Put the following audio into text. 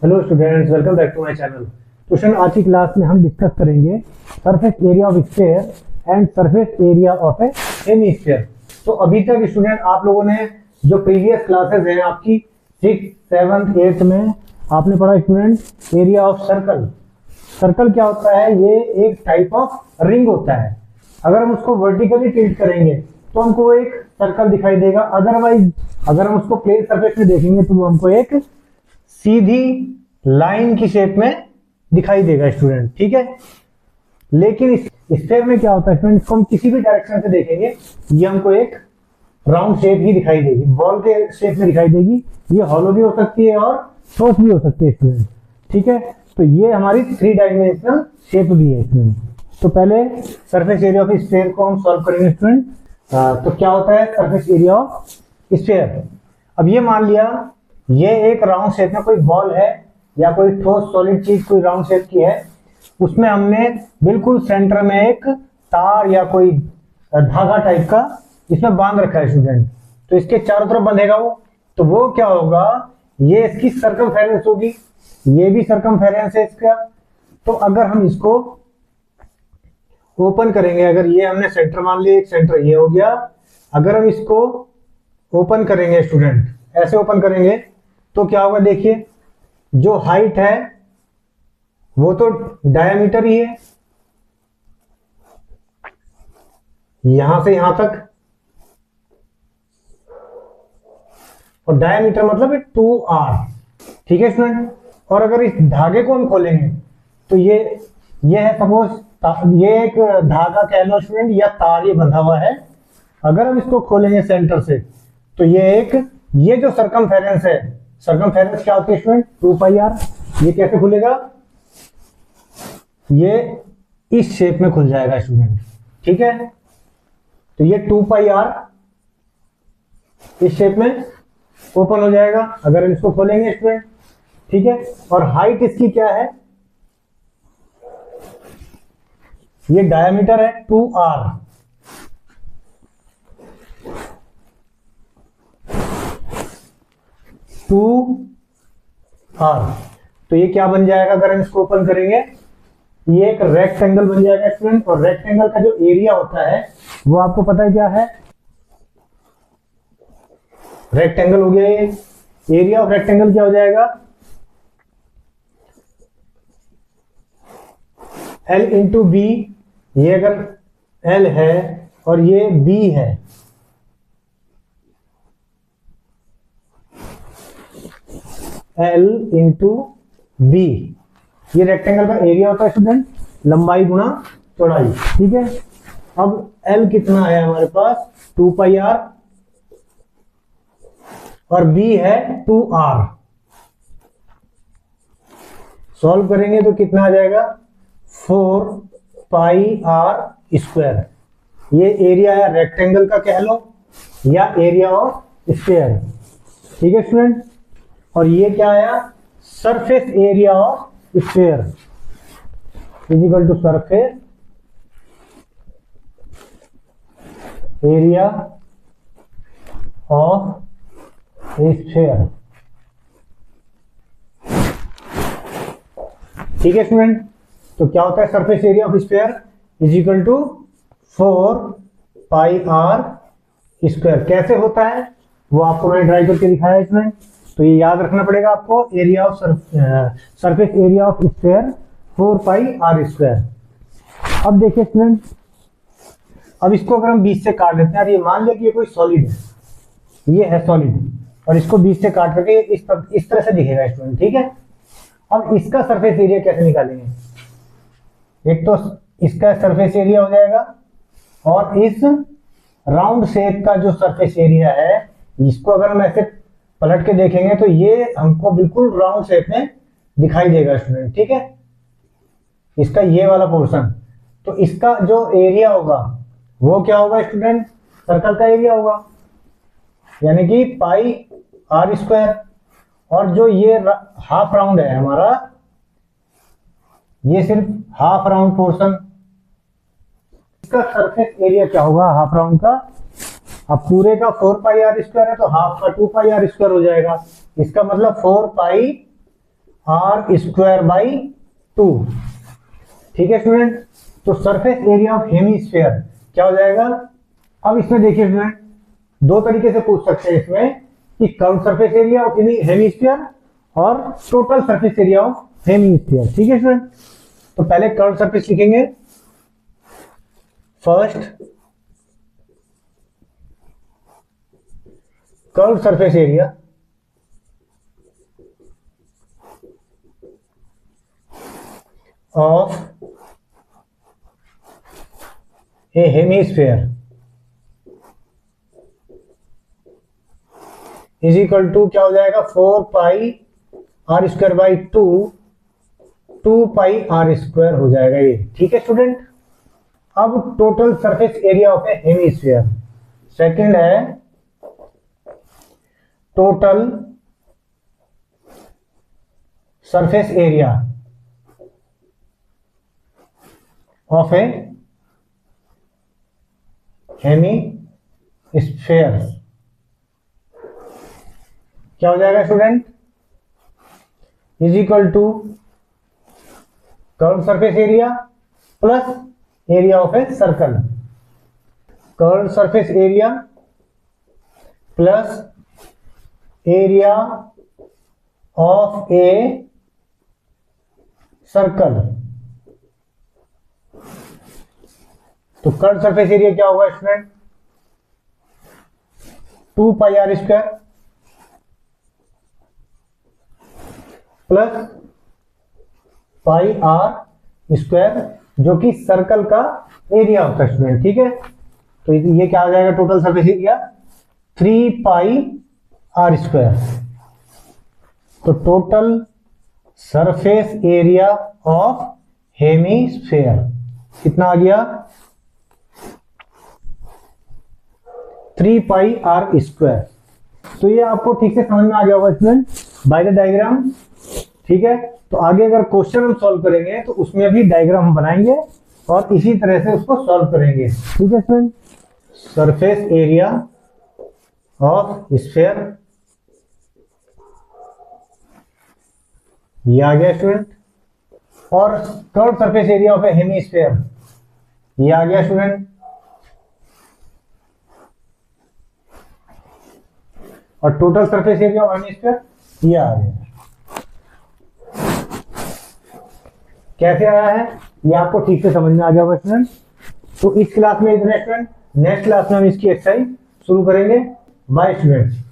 Hello students, welcome back to my channel. Tuition आज की class में हम डिस्कस करेंगे surface area of sphere and surface area of a hemisphere. तो अभी तक स्टूडेंट आप लोगों ने जो प्रीवियस क्लासेस हैं आपकी 6th, 7th, 8th में आपने पढ़ा student area of circle. Circle क्या होता है? ये एक टाइप ऑफ रिंग होता है। अगर हम उसको वर्टिकली टिल्ट करेंगे तो हमको एक सर्कल दिखाई देगा, अदरवाइज अगर हम उसको प्लेन सरफेस में देखेंगे तो वो हमको एक सीधी लाइन की शेप में दिखाई देगा स्टूडेंट, ठीक है। लेकिन स्फीयर में क्या होता है स्टूडेंट, इसको हम किसी भी डायरेक्शन से देखेंगे ये हमको एक राउंड शेप ही दिखाई देगी, बॉल के शेप में दिखाई देगी। ये हॉलो भी हो सकती है और ठोस भी हो सकती है स्टूडेंट, ठीक है। तो ये हमारी 3 डायमेंशनल शेप भी है स्टूडेंट। तो पहले सरफेस एरिया ऑफ स्फीयर को हम सॉल्व करेंगे स्टूडेंट। तो क्या होता है सरफेस एरिया ऑफ स्फीयर? अब ये मान लिया ये एक राउंड शेप में कोई बॉल है या कोई ठोस सॉलिड चीज कोई राउंड शेप की है, उसमें हमने बिल्कुल सेंटर में एक तार या कोई धागा टाइप का इसमें बांध रखा है स्टूडेंट। तो इसके चारों तरफ बंधेगा वो, तो वो क्या होगा, ये इसकी सर्कमफेरेंस होगी, ये भी सर्कमफेरेंस है इसका। तो अगर हम इसको ओपन करेंगे, अगर ये हमने सेंटर मान लिया, एक सेंटर ये हो गया, अगर हम इसको ओपन करेंगे स्टूडेंट, ऐसे ओपन करेंगे तो क्या होगा, देखिए जो हाइट है वो तो डायमीटर ही है, यहां से यहां तक, और डायमीटर मतलब 2r, ठीक है स्टूडेंट। और अगर इस धागे को हम खोलेंगे तो ये है सपोज ये एक धागा कह लो स्टूडेंट या तार ये बंधा हुआ है। अगर हम इसको खोलेंगे सेंटर से तो ये जो सर्कमफेरेंस है, सर्कमफेरेंस क्या होती है स्टूडेंट? 2πr। ये कैसे खुलेगा? ये इस शेप में खुल जाएगा स्टूडेंट, ठीक है। तो ये 2πr इस शेप में ओपन हो जाएगा अगर हम इसको खोलेंगे स्टूडेंट, ठीक है। और हाइट इसकी क्या है? ये डायमीटर है 2r, तो ये क्या बन जाएगा अगर हम इसको ओपन करेंगे? ये एक रेक्टेंगल बन जाएगा स्टूडेंट। और रेक्टेंगल का जो एरिया होता है वो आपको पता है क्या है? रेक्टेंगल हो गया ये। एरिया ऑफ रेक्टेंगल क्या हो जाएगा? L into B. ये अगर L है और ये B है, L इंटू बी, ये रेक्टेंगल का एरिया होता है स्टूडेंट, लंबाई गुणा चौड़ाई, ठीक है। अब L कितना है हमारे पास? 2πr और B है 2r। सॉल्व करेंगे तो कितना आ जाएगा? 4πr square. ये एरिया है रेक्टेंगल का कह लो या एरिया ऑफ स्फीयर, ठीक है स्टूडेंट। और ये क्या आया? Surface area of sphere is equal to surface area of sphere, ठीक है स्टूडेंट। तो क्या होता है surface area of sphere is equal to 4πr square. कैसे होता है वो आपको मैंने ड्राइव करके दिखाया है इसमें, तो ये याद रखना पड़ेगा आपको। Area of surface area of sphere 4πr square. अब देखिए स्टूडेंट, अब इसको अगर हम बीच से काट देते हैं, ये मान लिया कि ये कोई सॉलिड है, ये है सॉलिड, और इसको बीच से काट करके इस तरह से दिखेगा स्टूडेंट, ठीक है। अब इसका सरफेस एरिया कैसे निकालेंगे? एक तो इसका सरफेस एरिया हो जाएगा और इस राउंड शेप का जो सरफेस एरिया है इसको अगर हम ऐसे पलट के देखेंगे तो ये हमको बिल्कुल राउंड शेप में दिखाई देगा स्टूडेंट, ठीक है। इसका ये वाला पोर्शन, तो इसका जो एरिया होगा वो क्या होगा स्टूडेंट? सर्कल का एरिया होगा, यानी कि πr स्क्वायर। और जो ये हाफ राउंड है हमारा, ये सिर्फ हाफ राउंड पोर्शन, इसका सरफेस एरिया क्या होगा हाफ राउंड का? अब पूरे का 4πr स्क्वायर है तो हाफ का 2πr स्क्वायर हो जाएगा। इसका मतलब 4π आर स्क्वायर बाई 2। ठीक है स्टूडेंट, तो सरफेस एरिया ऑफ हेमीस्फीयर क्या हो जाएगा। अब इसमें देखिए स्टूडेंट, दो तरीके से पूछ सकते हैं इसमें कि curve surface area of hemisphere और total surface area of hemisphere. ठीक है स्टूडेंट, तो पहले कर्व सरफेस लिखेंगे। First, curve surface area of a hemisphere is equal to क्या हो जाएगा, 4 pi r square by 2 pi r square हो जाएगा ये। ठीक है स्टूडेंट, अब total surface area of a hemisphere. Second है total surface area of a hemisphere क्या हो जाएगा student, is equal to curve surface area plus area of a circle. Curve surface area plus area of a circle. तो curve surface area क्या होगा student, 2 pi r square plus pi r square, जो कि circle का area होता है student. ठीक है, तो ये क्या आ जाएगा total surface area, 3 pi r square. तो total surface area of hemisphere कितना आ गया, 3 पाई आर स्क्वायर। तो ये आपको ठीक से समझ में आ गया होगा स्टूडेंट बाय द डायग्राम। ठीक है, तो आगे अगर क्वेश्चन हम सॉल्व करेंगे तो उसमें भी डायग्राम हम बनाएंगे और इसी तरह से उसको सॉल्व करेंगे। ठीक है student, surface area of sphere ये आ गया स्टूडेंट, और curve surface area of a hemisphere ये आ गया स्टूडेंट, और total surface area of hemisphere ये आ गया। कैसे आया है ये आपको ठीक से समझ में आ गया होगा स्टूडेंट। तो इस क्लास में इतना स्टूडेंट, नेक्स्ट क्लास में हम इसकी एक्सरसाइज शुरू करेंगे। Bye students.